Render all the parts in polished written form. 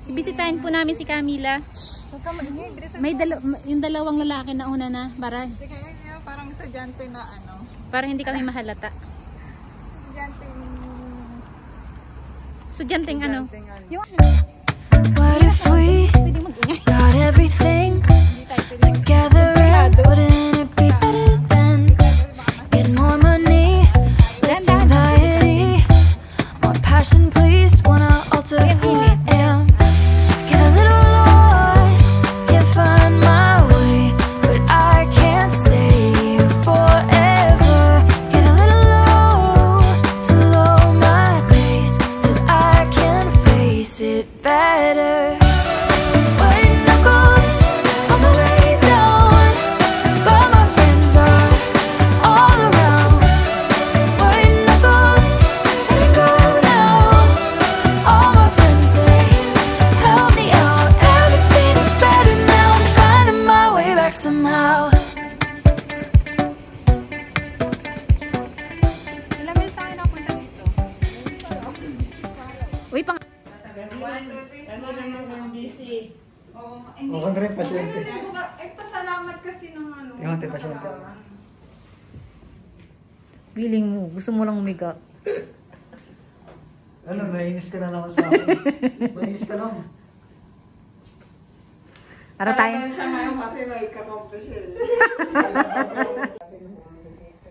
Ibisitahin po namin si Camila. Yung dalawang lalaki na una na, baray. Parang estudyante na ano. Para hindi kami mahalata. Estudyanteng ano? What if we got everything together and wouldn't it be better than get more money, less anxiety, more passion please, wanna alter who I am. Get a little lost, can't find my way, but I can't stay here forever. Get a little low, slow my pace till I can face it better. White knuckles on the way down, but my friends are all around. White knuckles, letting go now. All my friends say, help me out. Everything is better now. I'm finding my way back somehow. Ilang mil tayo napunta dito? Uy, pang... Oo, rin pasyente. Ay, pasalamat kasi ng ano. Yung ating pasyente. Feeling mo, gusto mo lang umiga. Ano, nainis ka na naman sa akin. Nainis ka lang. Para tayo. Siya ngayon kasi may kakampi siya.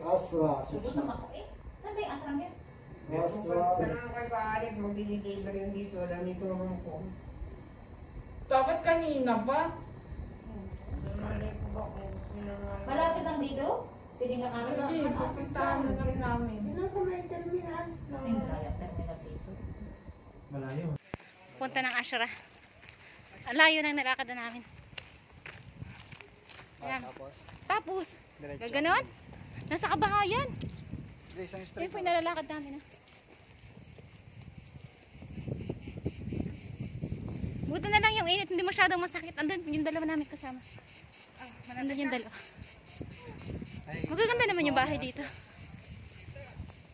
Asra. Saan ba yung asra niya? Asra. Tanong kay Paarik, mag-deliver yun dito. Dami tulong ko. Dapat kanina pa. Malapit lang dito? Pwede na kami Hindi, pupuntahan na lang namin. Malayo. Punta ng Ashra. Ang layo ng nalakad na namin. Ayan. Tapos, gaganon? Nasa kabahayan. Yun po yung nalalakad namin. Buti na lang yung init, hindi masyadong masakit. Andun yung dalawa namin kasama. Andun yung dalawa. Magaganda naman yung bahay dito.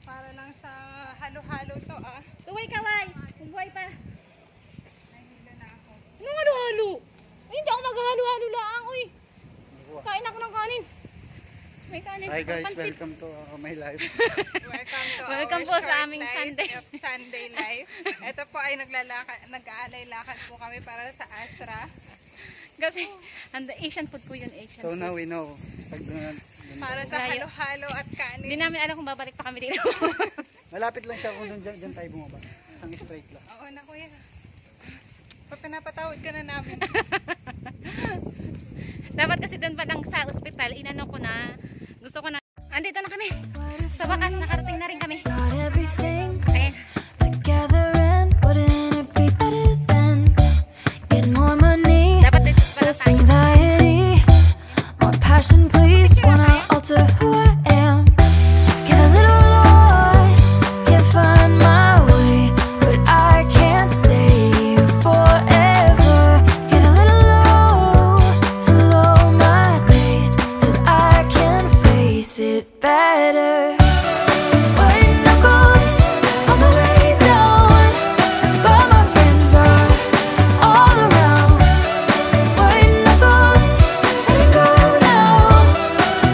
Para lang sa halo-halo to Kaway! Buhay pa! Nahihilo na ako. Anong halo-halo? Ay, hindi ako maghahalo-halo lang. Uy! Kain ako ng kanin. May kanin. Hi guys, Pansit. welcome to my life. Welcome po sa aming Sunday life. Ito po ay nag-aalay-lakad po kami para sa Astra. Kasi, Asian food po yun, Asian So food. now we know. Para sa halo-halo at kanin. Hindi namin alam kung babalik pa kami dito. Malapit lang siya kung dyan tayo bumaba. Isang straight lang. Oo na kuya. Pinapatawad ka na namin. Dapat kasi doon pa lang sa ospital, inano ko na, gusto ko na, andito na kami. Sa wakas, nakarating na rin kami. Got everything Ayan. together and wouldn't it be better than get more money, Dapat dito pala less tayo. anxiety, more passion please, wanna alter who I am. Get a little lost, can't find my way, but I can't stay here forever. Get a little low, slow my pace till I can face it better. White knuckles on the way down, but my friends are all around. White knuckles, letting go now.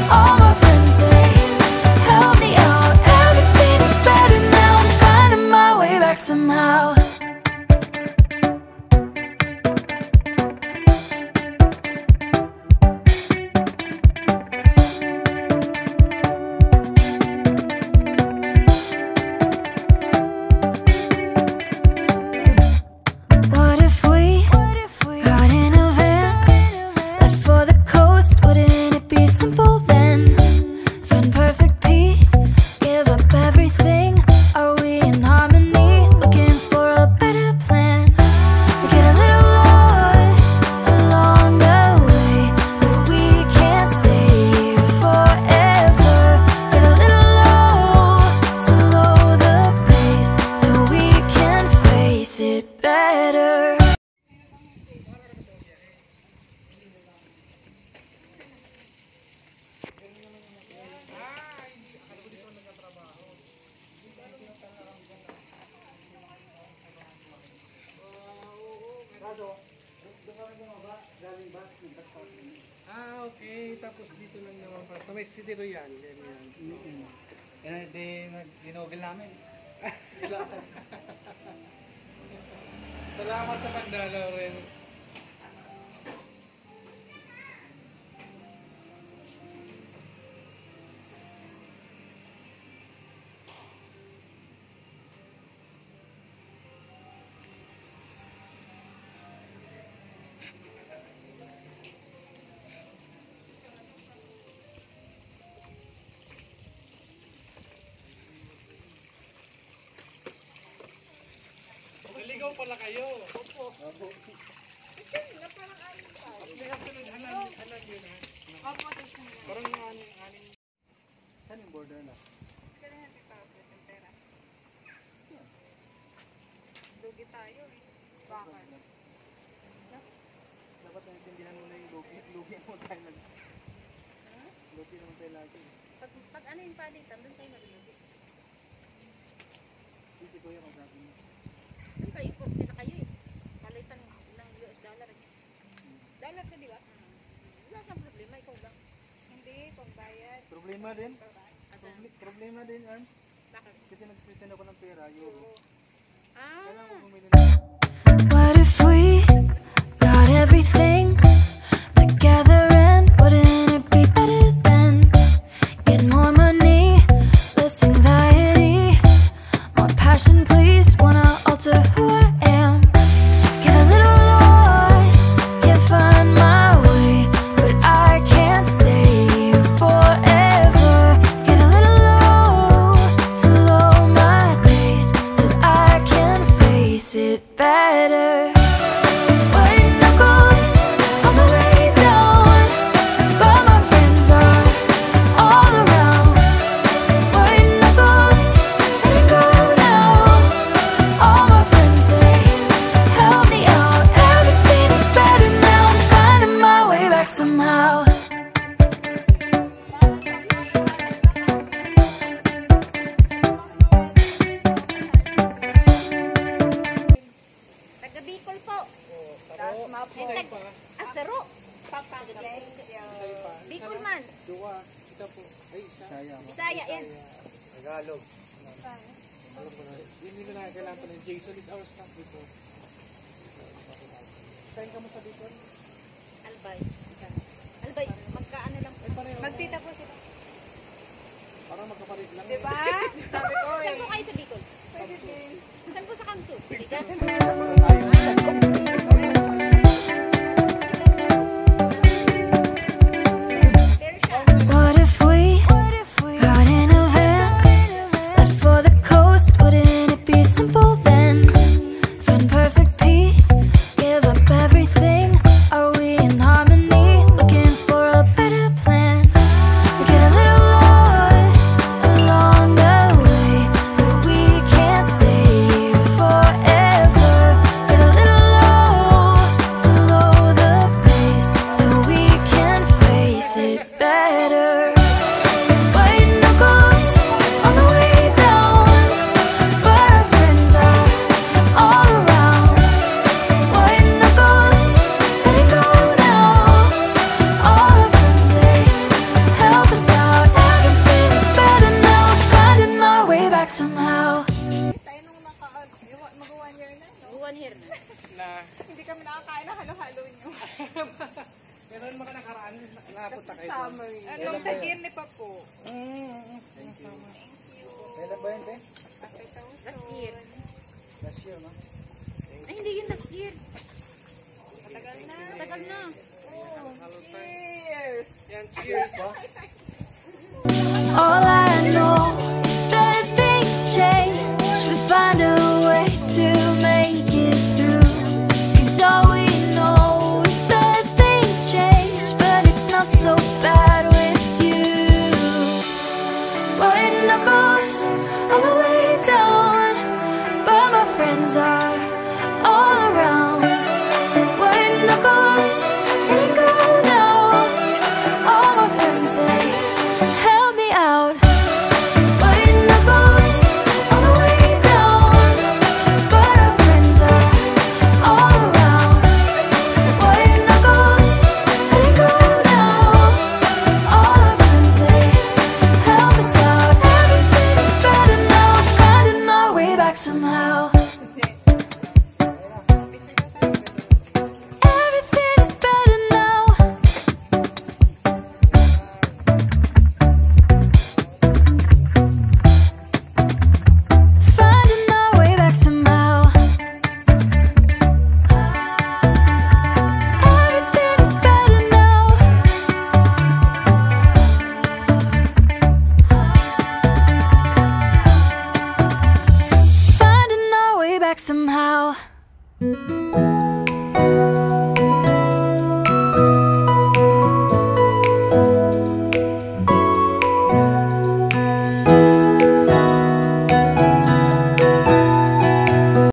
All my friends say, help me out. Everything is better now. I'm finding my way back somehow. What if we got in a van, left for the coast? Wouldn't it be simple then? Find perfect peace, give up everything. Are we in harmony? Looking for a better better. Okay. Tapos dito lang naman pa. So may city yan. Ganyan. Ginogel namin. Salamat sa pagdalaw, Renz. Naligaw pala kayo. Opo. Parang aning. Saan yung border na? Lugi tayo eh. Bakit? Dapat naintindihan mo na yung lugi. Lugi mo tayo nag... Lugi naman tayo lagi. Pag ano yung palitan, doon tayo naglugi. Hindi si Kuya kung sabi mo. Doon kayo po, sila kayo eh. Palitan ng US dollar. Dollar ka, di ba? Wala kang problema, ikaw lang. Hindi, pagbayad. Problema din. Problema din, Arm. Bakit? Kasi nagsisend ako ng pera, euro. Ah, Kailangan ko bumili ng... What if we got everything together, and wouldn't it be better then? Get more money, less anxiety, more passion, please. Wanna alter who I am. Get a little lost, can't find my way, but I can't stay here forever. Get a little low to low my pace till I can face it better. White knuckles on the way down, but my friends are all around. White knuckles, letting go now. All my friends say, help me out. Everything is better now. I'm finding my way back somehow. taga Bicol po. Taro. Isay pa. Saro. Bicol man. Duwa. Ito po. Ay, Saya. Bisaya yan. Tagalog. alam ko na. Hindi na kailangan pa ng Jason is our staff dito. Saan ka mo sa dito? Albay. Albay, magkaano lang. Magtita po sila. Parang magkapalit lang. Diba? Sabi ko Saan eh. po kayo sa Bicol? Pwede din. Saan po sa Kamsu? Liga? What if we got in a van, left for the coast? Wouldn't it be simple then? Find perfect peace, give up everything. Are we in harmony? Looking for a better plan. We get a little lost along the way, but we can't stay here forever. Get a little low to low the pace till we can face it better. White knuckles on the way down, but our friends are all around. White knuckles, letting go now. All our friends say, help us out. Everything is better now. Finding my way back somehow. Tayo nung mag-1 year na, no? 1 year na. Na, Hindi kami nakakain ng halo-halo nyo. pero naman ka nakaraan, napunta kayo. Summary. Anong tagirni pa po? Kailan ba yun, te? Last year. Last year, no? Ay, hindi yun last year. Matagal na. Tagal na. Cheers! Yan, cheers ba? All I know is that things change. We find a way to make it through. 'Cause all we know is that things change, but it's not so bad with you. White knuckles on the way down, but my friends are Thank